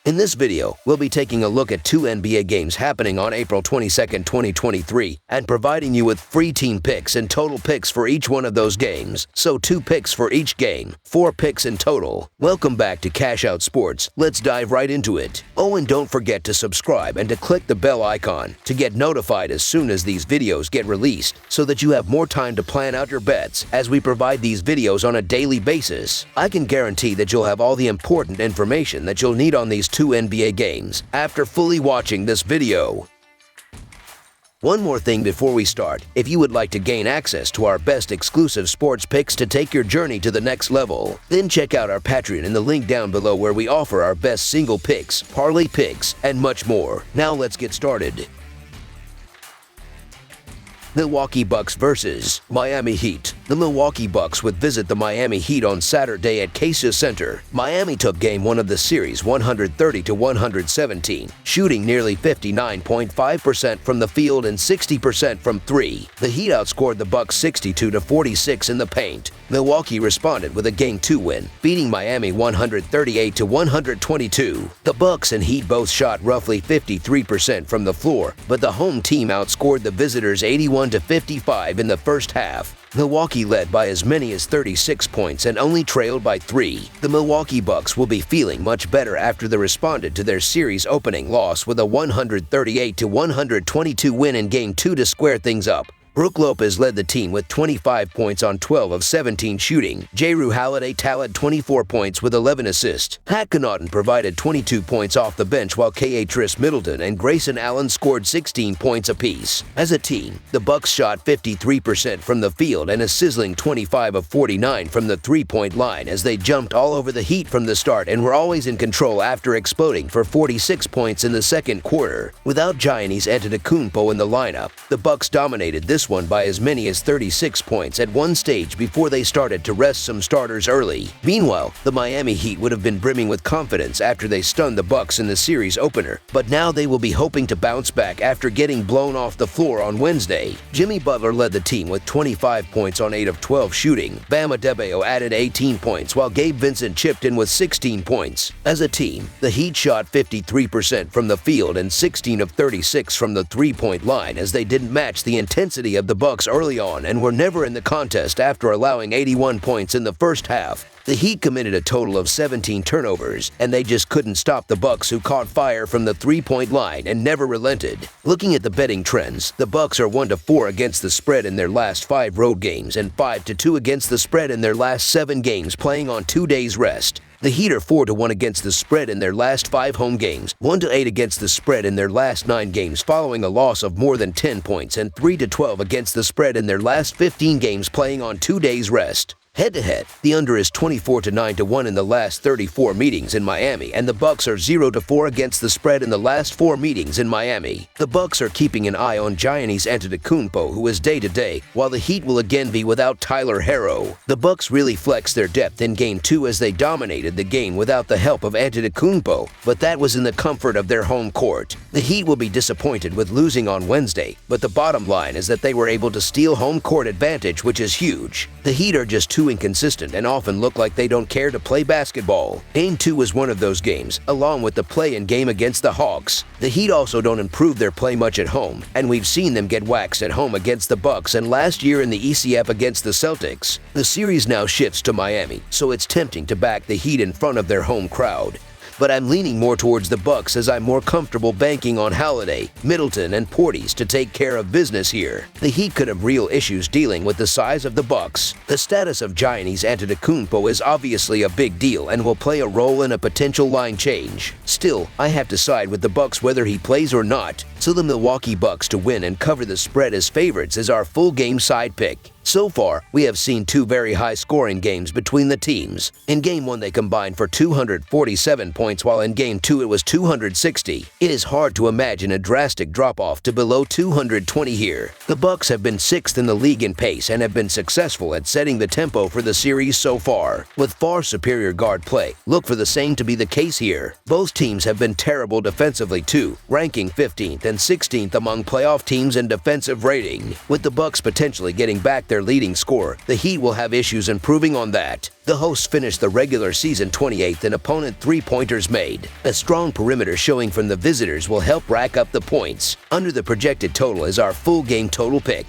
In this video, we'll be taking a look at 2 NBA games happening on April 22, 2023, and providing you with free team picks and total picks for each one of those games. So 2 picks for each game, 4 picks in total. Welcome back to Cash Out Sports. Let's dive right into it. Oh, and don't forget to subscribe and to click the bell icon to get notified as soon as these videos get released, so that you have more time to plan out your bets as we provide these videos on a daily basis. I can guarantee that you'll have all the important information that you'll need on these 2 NBA games after fully watching this video. One more thing before we start: if you would like to gain access to our best exclusive sports picks to take your journey to the next level, then check out our Patreon in the link down below, where we offer our best single picks, parlay picks, and much more. Now let's get started. Milwaukee Bucks versus Miami Heat. The Milwaukee Bucks would visit the Miami Heat on Saturday at Cassia Center. Miami took Game 1 of the series 130-117, shooting nearly 59.5% from the field and 60% from 3. The Heat outscored the Bucks 62-46 in the paint. Milwaukee responded with a Game 2 win, beating Miami 138-122. The Bucks and Heat both shot roughly 53% from the floor, but the home team outscored the visitors 81-55 in the first half. Milwaukee led by as many as 36 points and only trailed by 3. The Milwaukee Bucks will be feeling much better after they responded to their series opening loss with a 138-122 win in Game 2 to square things up. Brook Lopez led the team with 25 points on 12 of 17 shooting. Jrue Holiday tallied 24 points with 11 assists. Pat Connaughton provided 22 points off the bench, while Tris Middleton and Grayson Allen scored 16 points apiece. As a team, the Bucks shot 53% from the field and a sizzling 25 of 49 from the three-point line, as they jumped all over the Heat from the start and were always in control after exploding for 46 points in the second quarter. Without Giannis Antetokounmpo in the lineup, the Bucks dominated this one by as many as 36 points at one stage before they started to rest some starters early. Meanwhile, the Miami Heat would have been brimming with confidence after they stunned the Bucks in the series opener, but now they will be hoping to bounce back after getting blown off the floor on Wednesday. Jimmy Butler led the team with 25 points on 8 of 12 shooting. Bam Adebayo added 18 points, while Gabe Vincent chipped in with 16 points. As a team, the Heat shot 53% from the field and 16 of 36 from the three-point line, as they didn't match the intensity of the Bucks early on and were never in the contest after allowing 81 points in the first half. The Heat committed a total of 17 turnovers, and they just couldn't stop the Bucks, who caught fire from the three-point line and never relented. Looking at the betting trends, the Bucks are 1-4 against the spread in their last 5 road games and 5-2 against the spread in their last 7 games playing on 2 days rest. The Heat are 4-1 against the spread in their last 5 home games, 1-8 against the spread in their last 9 games following a loss of more than 10 points, and 3-12 against the spread in their last 15 games playing on 2 days rest. Head-to-head, the under is 24-9-1 in the last 34 meetings in Miami, and the Bucks are 0-4 against the spread in the last 4 meetings in Miami. The Bucks are keeping an eye on Giannis Antetokounmpo, who is day-to-day, while the Heat will again be without Tyler Herro. The Bucks really flexed their depth in Game 2 as they dominated the game without the help of Antetokounmpo, but that was in the comfort of their home court. The Heat will be disappointed with losing on Wednesday, but the bottom line is that they were able to steal home court advantage, which is huge. The Heat are just too inconsistent and often look like they don't care to play basketball. Game 2 was one of those games, along with the play-in game against the Hawks. The Heat also don't improve their play much at home, and we've seen them get waxed at home against the Bucks and last year in the ECF against the Celtics. The series now shifts to Miami, so it's tempting to back the Heat in front of their home crowd. But I'm leaning more towards the Bucks, as I'm more comfortable banking on Holiday, Middleton, and Portis to take care of business here. The Heat could have real issues dealing with the size of the Bucks. The status of Giannis Antetokounmpo is obviously a big deal and will play a role in a potential line change. Still, I have to side with the Bucks whether he plays or not, so the Milwaukee Bucks to win and cover the spread as favorites is our full game side pick. So far, we have seen 2 very high-scoring games between the teams. In Game 1, they combined for 247 points, while in Game 2 it was 260. It is hard to imagine a drastic drop-off to below 220 here. The Bucks have been 6th in the league in pace and have been successful at setting the tempo for the series so far. With far superior guard play, look for the same to be the case here. Both teams have been terrible defensively too, ranking 15th and and 16th among playoff teams in defensive rating. With the Bucks potentially getting back their leading scorer, the Heat will have issues improving on that. The hosts finished the regular season 28th in opponent three-pointers made. A strong perimeter showing from the visitors will help rack up the points. Under the projected total is our full game total pick.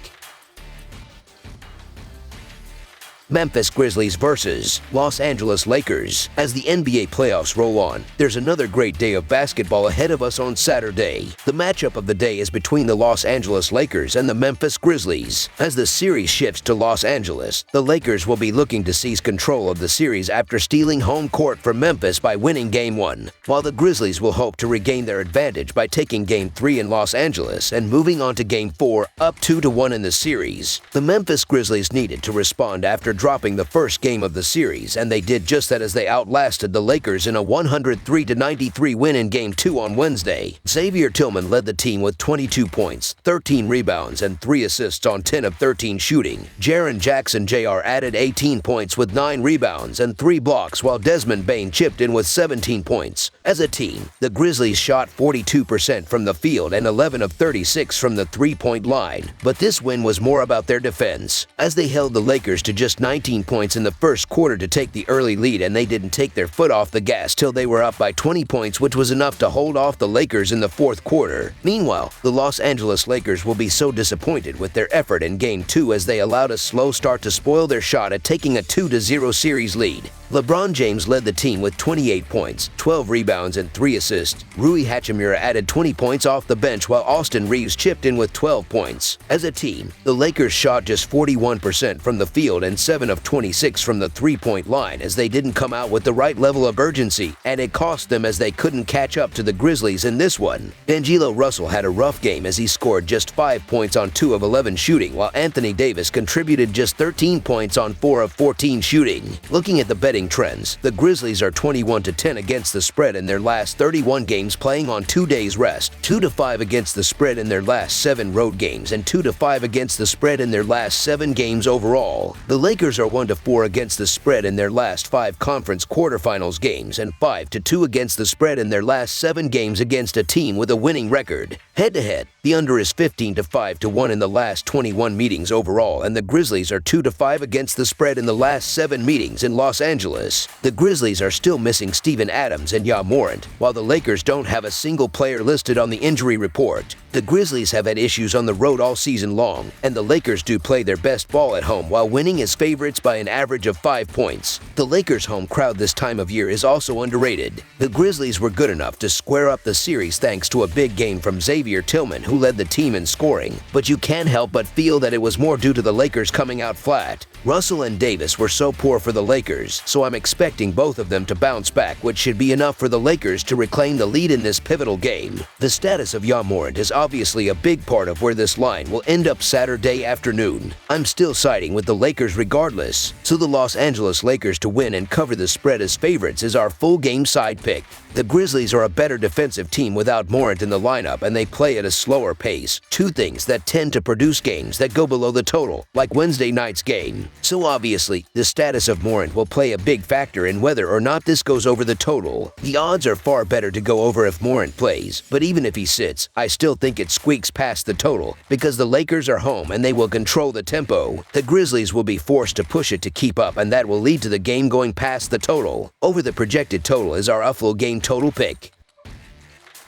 Memphis Grizzlies versus Los Angeles Lakers. As the NBA playoffs roll on, there's another great day of basketball ahead of us on Saturday. The matchup of the day is between the Los Angeles Lakers and the Memphis Grizzlies. As the series shifts to Los Angeles, the Lakers will be looking to seize control of the series after stealing home court from Memphis by winning Game 1, while the Grizzlies will hope to regain their advantage by taking Game 3 in Los Angeles and moving on to Game 4 up 2-1 in the series. The Memphis Grizzlies needed to respond after dropping the first game of the series, and they did just that as they outlasted the Lakers in a 103-93 win in Game 2 on Wednesday. Xavier Tillman led the team with 22 points, 13 rebounds, and 3 assists on 10 of 13 shooting. Jaren Jackson Jr. added 18 points with 9 rebounds and 3 blocks, while Desmond Bane chipped in with 17 points. As a team, the Grizzlies shot 42% from the field and 11 of 36 from the three-point line, but this win was more about their defense, as they held the Lakers to just 19 points in the first quarter to take the early lead, and they didn't take their foot off the gas till they were up by 20 points, which was enough to hold off the Lakers in the fourth quarter. Meanwhile, the Los Angeles Lakers will be so disappointed with their effort in Game 2 as they allowed a slow start to spoil their shot at taking a 2-0 series lead. LeBron James led the team with 28 points, 12 rebounds, and 3 assists. Rui Hachimura added 20 points off the bench, while Austin Reeves chipped in with 12 points. As a team, the Lakers shot just 41% from the field and 7 of 26 from the three-point line, as they didn't come out with the right level of urgency, and it cost them as they couldn't catch up to the Grizzlies in this one. D'Angelo Russell had a rough game as he scored just 5 points on 2 of 11 shooting, while Anthony Davis contributed just 13 points on 4 of 14 shooting. Looking at the betting trends, the Grizzlies are 21-10 against the spread in their last 31 games playing on 2 days rest, 2-5 against the spread in their last 7 road games, and 2-5 against the spread in their last 7 games overall. The Lakers are 1-4 against the spread in their last 5 conference quarterfinals games and 5-2 against the spread in their last 7 games against a team with a winning record. Head-to-head, the under is 15-5-1 in the last 21 meetings overall, and the Grizzlies are 2-5 against the spread in the last 7 meetings in Los Angeles. The Grizzlies are still missing Steven Adams and Ja Morant, while the Lakers don't have a single player listed on the injury report. The Grizzlies have had issues on the road all season long, and the Lakers do play their best ball at home while winning as favorites by an average of 5 points. The Lakers' home crowd this time of year is also underrated. The Grizzlies were good enough to square up the series thanks to a big game from Xavier Tillman, who led the team in scoring, but you can't help but feel that it was more due to the Lakers coming out flat. Russell and Davis were so poor for the Lakers, so I'm expecting both of them to bounce back, which should be enough for the Lakers to reclaim the lead in this pivotal game. The status of Ja Morant is obviously a big part of where this line will end up Saturday afternoon. I'm still siding with the Lakers regardless, so the Los Angeles Lakers to win and cover the spread as favorites is our full game side pick. The Grizzlies are a better defensive team without Morant in the lineup, and they play at a slower pace, 2 things that tend to produce games that go below the total, like Wednesday night's game. So obviously, the status of Morant will play a big factor in whether or not this goes over the total. The odds are far better to go over if Morant plays, but even if he sits, I still think it squeaks past the total because the Lakers are home and they will control the tempo. The Grizzlies will be forced to push it to keep up, and that will lead to the game going past the total. Over the projected total is our full game total pick.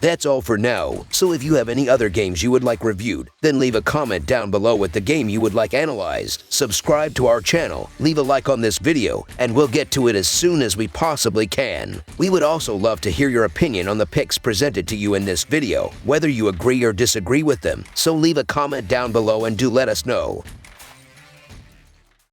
That's all for now, so if you have any other games you would like reviewed, then leave a comment down below with the game you would like analyzed. Subscribe to our channel, leave a like on this video, and we'll get to it as soon as we possibly can. We would also love to hear your opinion on the picks presented to you in this video, whether you agree or disagree with them, so leave a comment down below and do let us know.